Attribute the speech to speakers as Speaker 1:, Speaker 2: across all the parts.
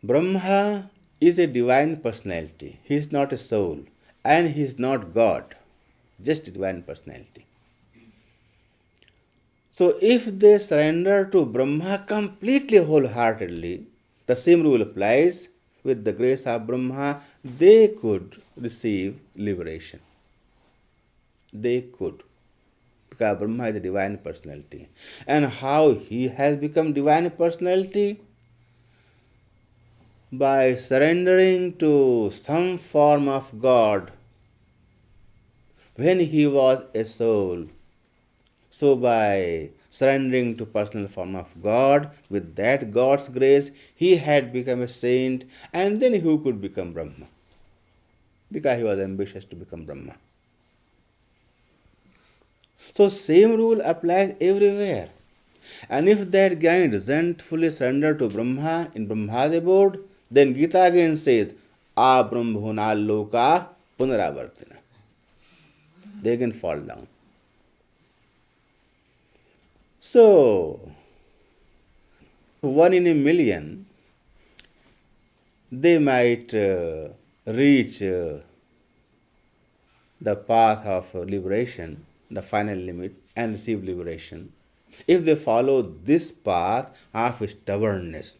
Speaker 1: Brahma is a divine personality. He is not a soul and he is not God, just a divine personality. So if they surrender to Brahma completely wholeheartedly, the same rule applies. With the grace of Brahma, they could receive liberation. They could. Because Brahma is a divine personality. And how he has become divine personality? By surrendering to some form of God when he was a soul. So by surrendering to personal form of God, with that God's grace, he had become a saint, and then who could become Brahma? Because he was ambitious to become Brahma. So same rule applies everywhere. And if that Jnani doesn't fully surrender to Brahma in Brahma's abode, then Gita again says, Abrahmhuna loka punaravartina. They can fall down. So, one in a million, they might reach the path of liberation, the final limit, and receive liberation. If they follow this path of stubbornness,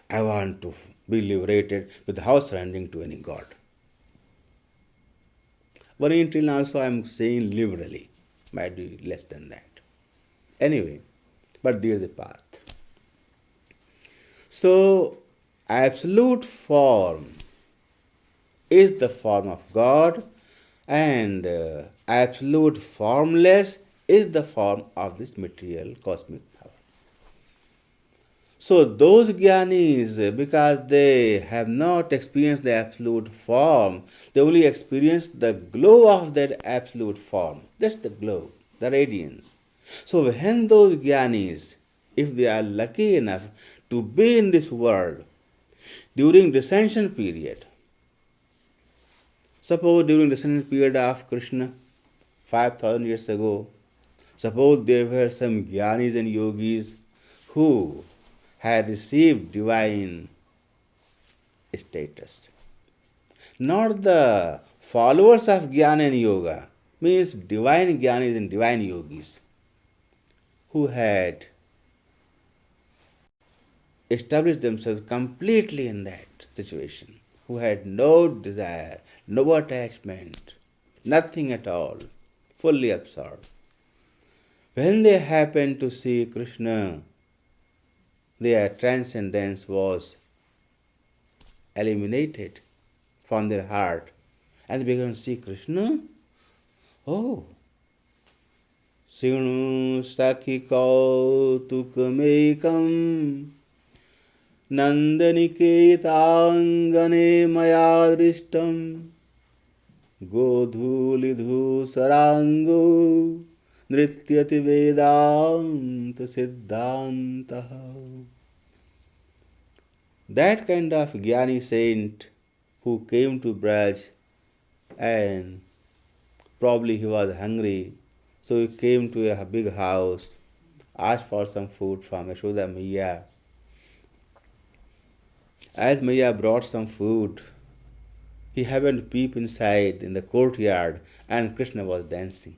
Speaker 1: I want to be liberated without surrendering to any God. But until now, also I am saying liberally, might be less than that. Anyway, but there is a path. So, absolute form is the form of God, and absolute formless is the form of this material cosmic power. So those jnanis, because they have not experienced the absolute form, they only experience the glow of that absolute form. That's the glow, the radiance. So when those jnanis, if they are lucky enough to be in this world during descension period, suppose during descension period of Krishna, 5,000 years ago, suppose there were some jnanis and yogis who had received divine status. Not the followers of Jnana and Yoga, means divine Jnanis and divine yogis who had established themselves completely in that situation, who had no desire, no attachment, nothing at all, fully absorbed. When they happened to see Krishna, their transcendence was eliminated from their heart, and they began to see Krishna. Oh, Sinu Sakhi Kautukamekam Nandaniketangane Maya Drishtam Godhulidhu Sarango Nrityati Vedanta Siddhantaha. That kind of Jnani saint who came to Braj, and probably he was hungry, so he came to a big house, asked for some food from Yashoda Maiya. As Maiya brought some food, he happened to peep inside in the courtyard, and Krishna was dancing.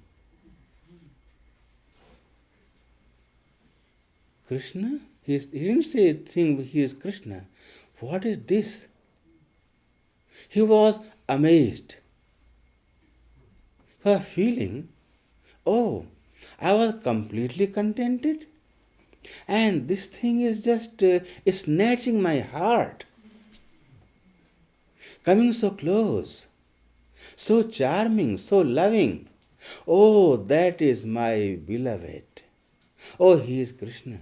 Speaker 1: Krishna? He didn't say he is Krishna. What is this? He was amazed. He was feeling, oh, I was completely contented, and this thing is just snatching my heart, coming so close, so charming, so loving. Oh, that is my beloved. Oh, he is Krishna.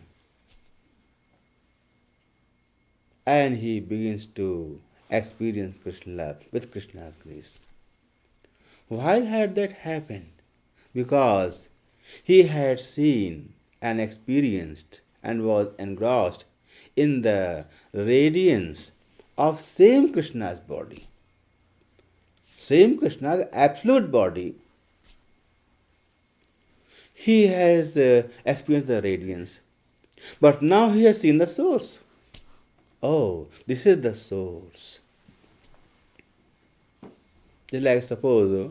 Speaker 1: And he begins to experience Krishna love with Krishna's grace. Why had that happened? Because he had seen and experienced and was engrossed in the radiance of same Krishna's body. Same Krishna's absolute body. He has experienced the radiance. But now he has seen the source. oh, this is the source. Just like suppose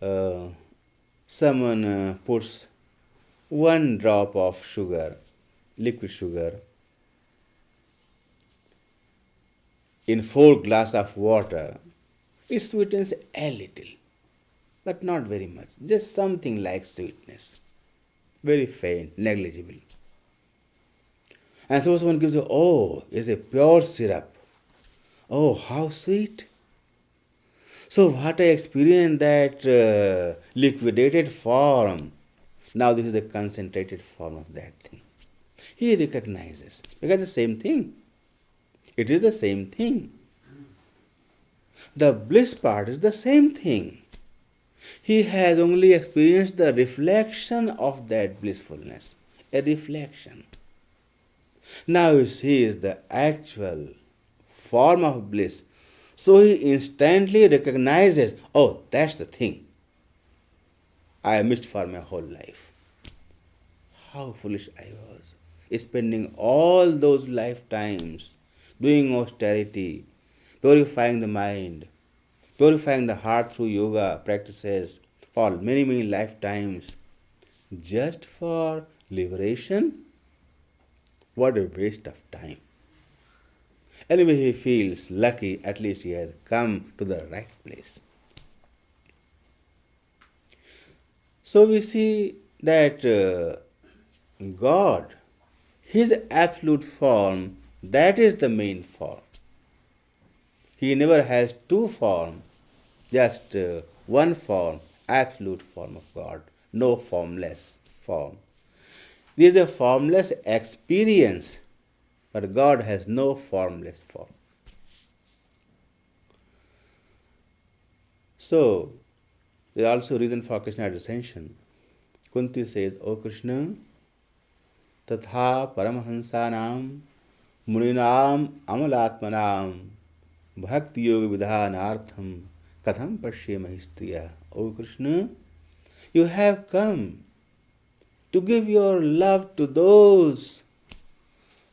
Speaker 1: uh, someone puts one drop of sugar, liquid sugar, in 4 glasses of water, it sweetens a little, but not very much, just something like sweetness, very faint, negligible. And so someone gives you, oh, it's a pure syrup. Oh, how sweet. So what I experienced that liquidated form, now this is the concentrated form of that thing. He recognizes, because the same thing. It is the same thing. The bliss part is the same thing. He has only experienced the reflection of that blissfulness, a reflection. Now he sees the actual form of bliss. So he instantly recognizes, oh, that's the thing I missed for my whole life. How foolish I was, spending all those lifetimes doing austerity, purifying the mind, purifying the heart through yoga practices for many, many lifetimes, just for liberation. What a waste of time. Anyway, he feels lucky, at least he has come to the right place. So we see that God, His absolute form, that is the main form. He never has two forms, just one form, absolute form of God, no formless form. This is a formless experience, but God has no formless form. So, there is also reason for Krishna's ascension. Kunti says, O Krishna, tatha paramahansanam muninam amalatmanam bhakti yoga vidhanartham katham pashyamahi striya. O Krishna, you have come to give your love to those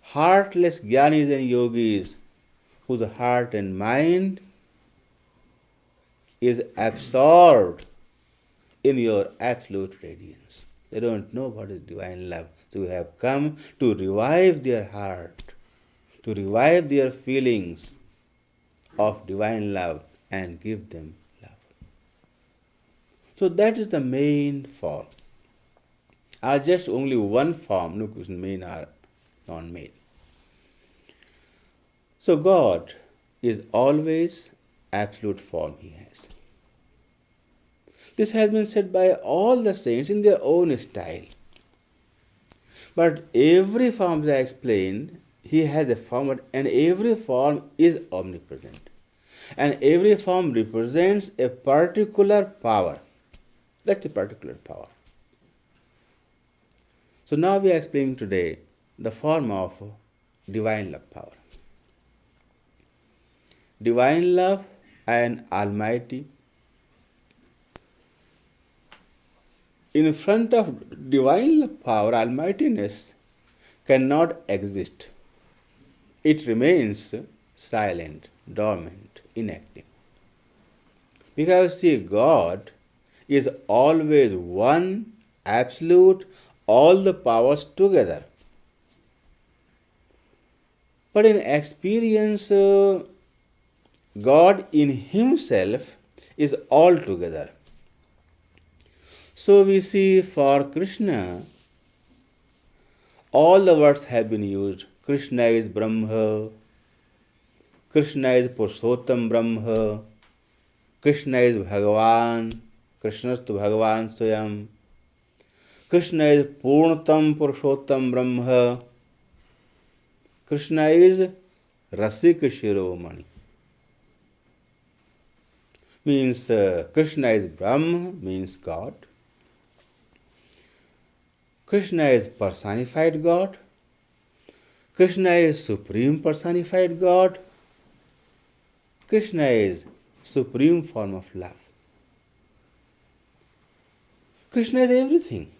Speaker 1: heartless jnanis and yogis whose heart and mind is absorbed in your absolute radiance. They don't know what is divine love. So you have come to revive their heart, to revive their feelings of divine love and give them love. So that is the main form. Are just only one form, no question, main or non-main. So God is always absolute form He has. This has been said by all the saints in their own style. But every form, as I explained, He has a form, and every form is omnipresent. And every form represents a particular power. That's a particular power. So now we are explaining today the form of divine love power. Divine love and Almighty. In front of divine love power, almightiness cannot exist. It remains silent, dormant, inactive. Because see, God is always one, absolute, all the powers together. But in experience, God in Himself is all together. So we see for Krishna, all the words have been used. Krishna is Brahma, Krishna is Purushottam Brahma, Krishna is Bhagavan, Krishnastu Bhagavan Swayam, Krishna is Purnatam Purushottam Brahma, Krishna is Rasik Shiromani. Means Krishna is Brahma, means God. Krishna is personified God. Krishna is supreme personified God. Krishna is supreme form of love. Krishna is everything.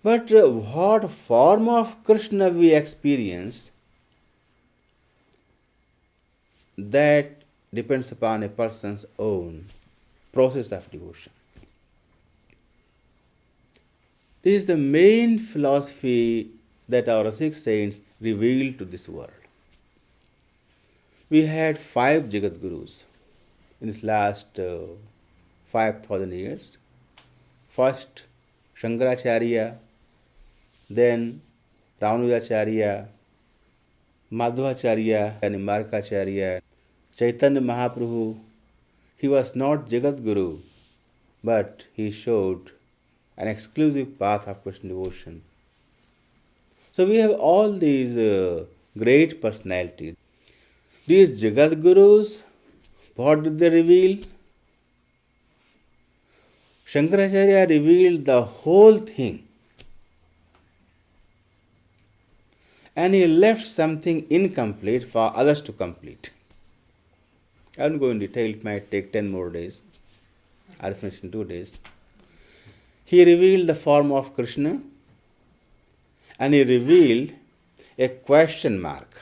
Speaker 1: But what form of Krishna we experience, that depends upon a person's own process of devotion. This is the main philosophy that our six saints revealed to this world. We had 5 Jagatgurus in this last 5,000 years. First, Shankaracharya, then Renounced, Madhvacharya and Mahaprabhu, Chaitanya Mahaprabhu. He was not Jagatguru, but he showed an exclusive path of Krishna devotion. So we have all these great personalities. These Jagatgurus, what did they reveal? Shankaracharya revealed the whole thing, and he left something incomplete for others to complete. I won't go in detail, it might take 10 more days. I'll finish in 2 days. He revealed the form of Krishna, and he revealed a question mark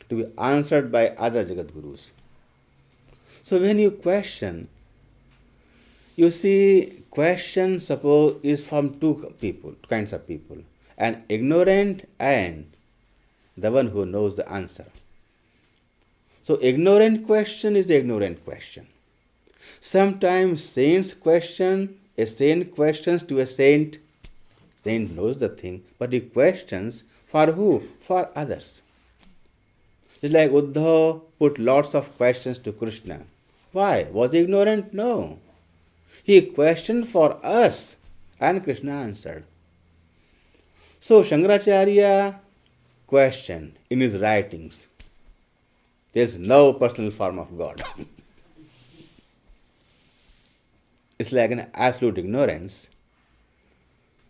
Speaker 1: to be answered by other Jagatgurus. So when you question, you see, question suppose is from two kinds of people, an ignorant and the one who knows the answer. So ignorant question is the ignorant question. Sometimes saints question, a saint questions to a saint. Saint knows the thing, but he questions for who? For others. It's like Uddhava put lots of questions to Krishna. Why? Was he ignorant? No. He questioned for us, and Krishna answered. So Shankaracharya questioned in his writings. There is no personal form of God. It's like an absolute ignorance.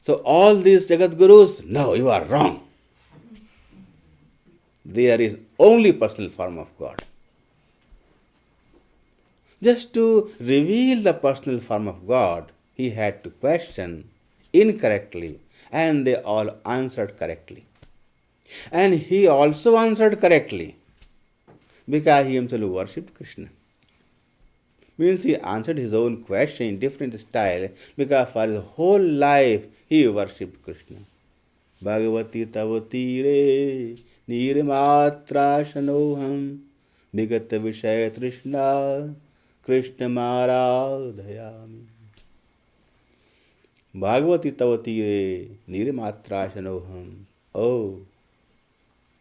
Speaker 1: So all these Jagatgurus, no, you are wrong. There is only personal form of God. Just to reveal the personal form of God, he had to question incorrectly, and they all answered correctly. And he also answered correctly because he himself worshipped Krishna. Means he answered his own question in different style because for his whole life he worshipped Krishna. Bhagavati tavatire nirmatra shanoham vigata vishaya trishna Krishna maradhayami. Bhagavati tavatire nirmatra shanoham. Oh,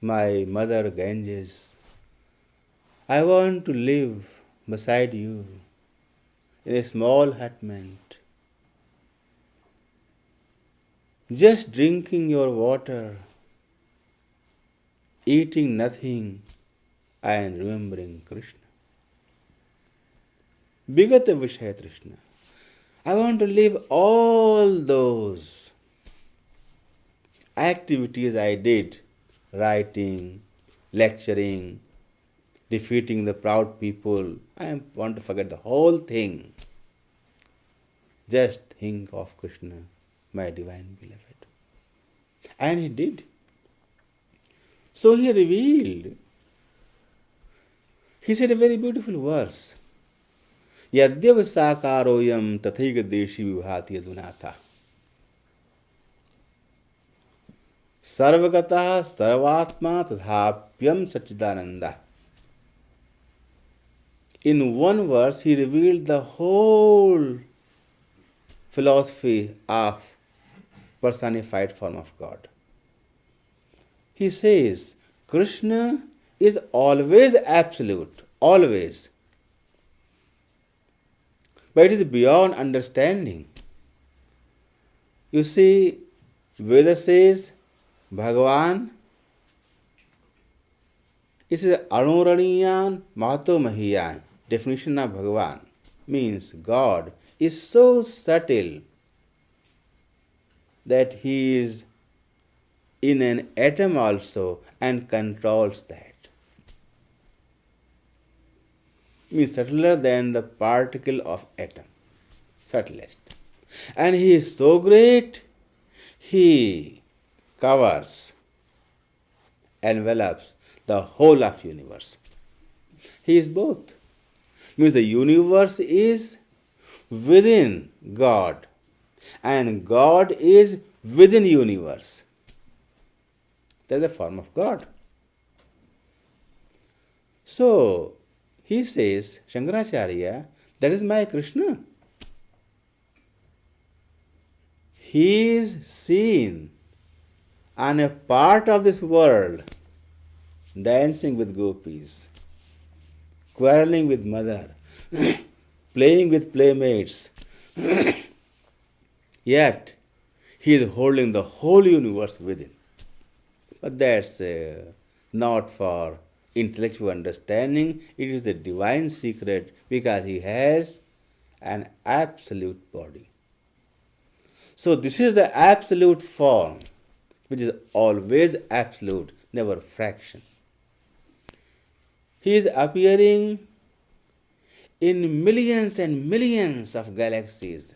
Speaker 1: my mother Ganges, I want to live beside you in a small hutment, just drinking your water, eating nothing, and remembering Krishna. Vigata Vishaya Krishna. I want to live all those activities I did, writing, lecturing, defeating the proud people. I want to forget the whole thing. Just think of Krishna, my divine beloved. And he did. So he revealed. He said a very beautiful verse. Yadyav sakaroyam tathaiga deshi vibhati adunatha. Sarvagata sarvatma tathapyam sachidananda. In one verse, he revealed the whole philosophy of personified form of God. He says, Krishna is always absolute, always. But it is beyond understanding. You see, Veda says, Bhagavan, it is Anuraniyan Mahato Mahiyan. Definition of Bhagavan means God is so subtle that he is in an atom also and controls that. Means subtler than the particle of atom, subtlest. And he is so great He covers, envelops the whole of universe. He is both. Means the universe is within God and God is within universe. That is a form of God. So he says, Shankaracharya, that is my Krishna. He is seen on a part of this world dancing with gopis, quarreling with mother, playing with playmates. Yet he is holding the whole universe within. But that's not for intellectual understanding. It is a divine secret because he has an absolute body. So this is the absolute form, which is always absolute, never fraction. He is appearing in millions and millions of galaxies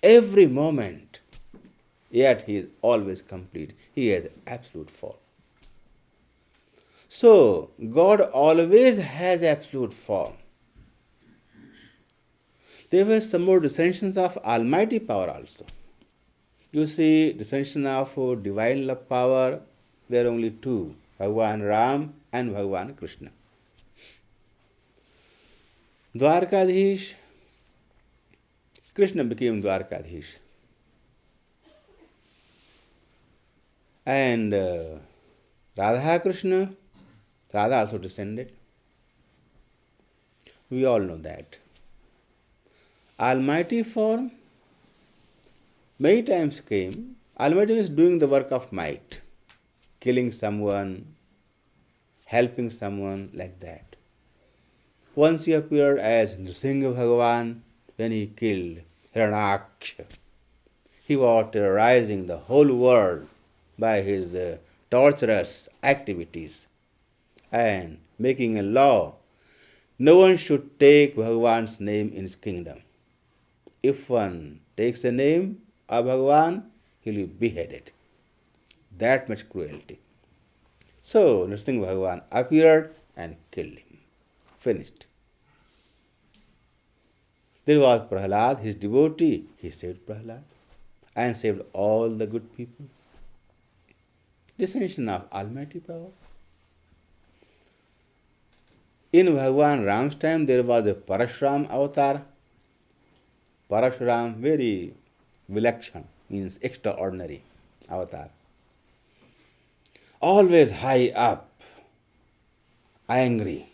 Speaker 1: every moment, yet he is always complete. He has absolute form. So God always has absolute form. There were some more dissensions of almighty power also. You see, dissension of divine love power, there are only two, Bhagavan Ram and Bhagavan Krishna. Dwarkadhish, Krishna became Dwarkadhish. And Radha Krishna, Radha also descended. We all know that. Almighty form many times came. Almighty is doing the work of might, killing someone, helping someone, like that. Once he appeared as Nrsimha Bhagavan when he killed Hiranyaksha. He was terrorizing the whole world by his torturous activities and making a law. No one should take Bhagavan's name in his kingdom. If one takes the name of Bhagavan, he will be beheaded. That much cruelty. So Nrsimha Bhagavan appeared and killed him. Finished. There was Prahlad, his devotee. He saved Prahlad and saved all the good people. Descension of almighty power. In Bhagavan Ram's time, there was a Parashuram avatar. Parashuram, very vilakshan, means extraordinary avatar. Always high up, angry.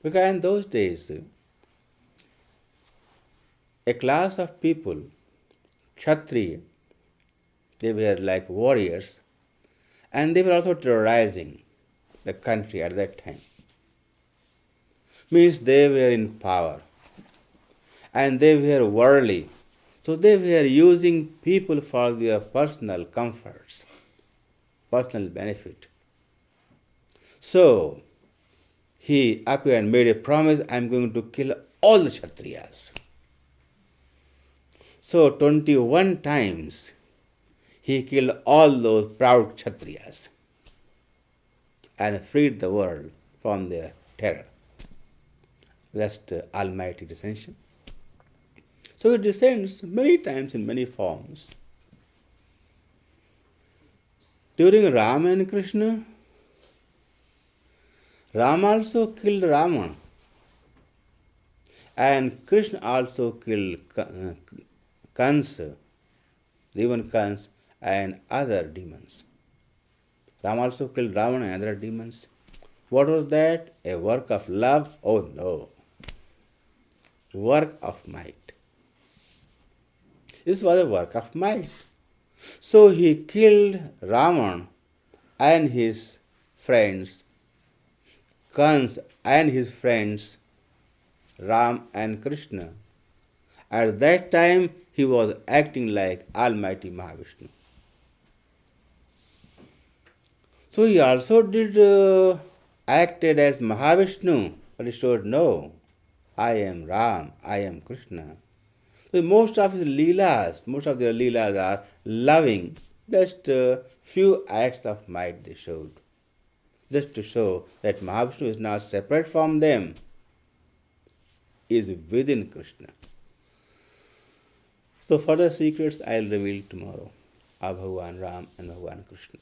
Speaker 1: Because in those days, a class of people, Kshatriya, they were like warriors, and they were also terrorizing the country at that time. Means they were in power, and they were worldly. So they were using people for their personal comforts, personal benefit. So he appeared and made a promise, I am going to kill all the Kshatriyas. So 21 times he killed all those proud Kshatriyas and freed the world from their terror. That's the almighty descension. So it descends many times in many forms. During Rama and Krishna, Ram also killed Ravana, and Krishna also killed Kansa, even Kans and other demons. Ram also killed Ravana and other demons. What was that? A work of love? Oh no. Work of might. This was a work of might. So he killed Ravana and his friends, Kans and his friends, Ram and Krishna. At that time, he was acting like Almighty Mahavishnu. So he also acted as Mahavishnu, but he showed, no, I am Ram, I am Krishna. So most of his leelas, most of their leelas are loving. Just few acts of might they showed, just to show that Mahavishnu is not separate from them, is within Krishna. So further secrets I will reveal tomorrow of Bhagavan Ram and Bhagavan Krishna.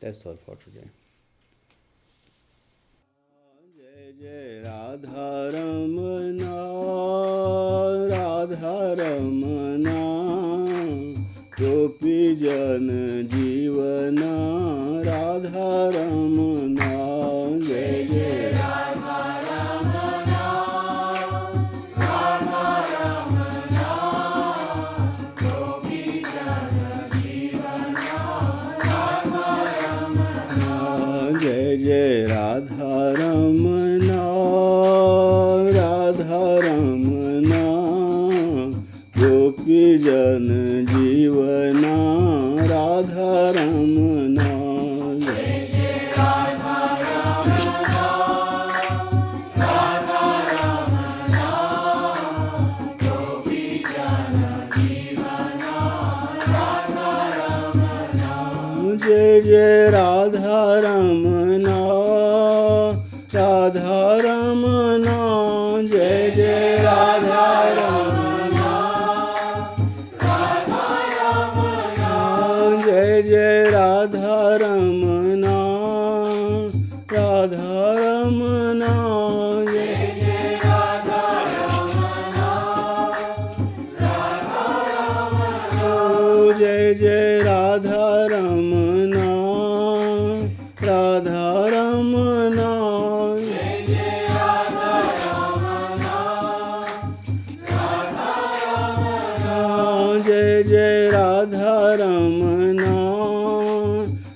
Speaker 1: That's all for today. Jai Jai Radha Ramana, Radha Ramana, Gopi Jan Jivana, Radha Ramana, Jai Jai Radha Ramana, Radha Ramana, Gopi Jan Jivana, Radha Ramana, Jai Jai Radha Ramana, Radha Ramana, Gopi Jan Jivana, Radha Ramana. Jai Jai Radha Ramana, Radha Ramana, Gopi Jan Jivana, Radha Ramana. Jai Jai Radha Ramana, Radha Ramana, Jai Jai Radha Ramana, Radha Ramana, Jai Jai Radha Ramana, Radha Ramana, Jai Jai Radha Ramana, Radha Ramana, Jai Jai Radha Ramana, Radha Ramana, Jai Jai Radha Ramana, Radha Ramana, Jai Jai Radha Ramana,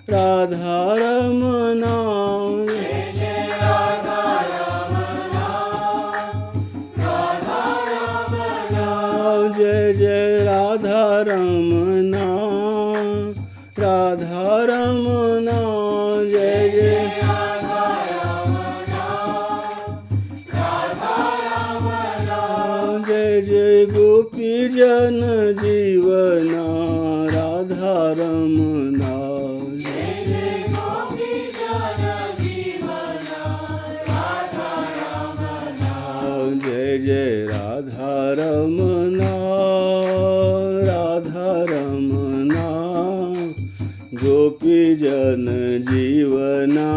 Speaker 1: Radha Ramana, Jai Jai Radha Ramana, Radha Ramana, Jai Jai Radha Ramana, Radha Ramana, Jai Jai Jai Jai Gopi Jan Jivana, Radha Ramana, Jai Jai Gopi Jan Jivana, Radha Ramana, Jai Jai Radha Ramana, Radha Ramana, Gopi Jan Jivana,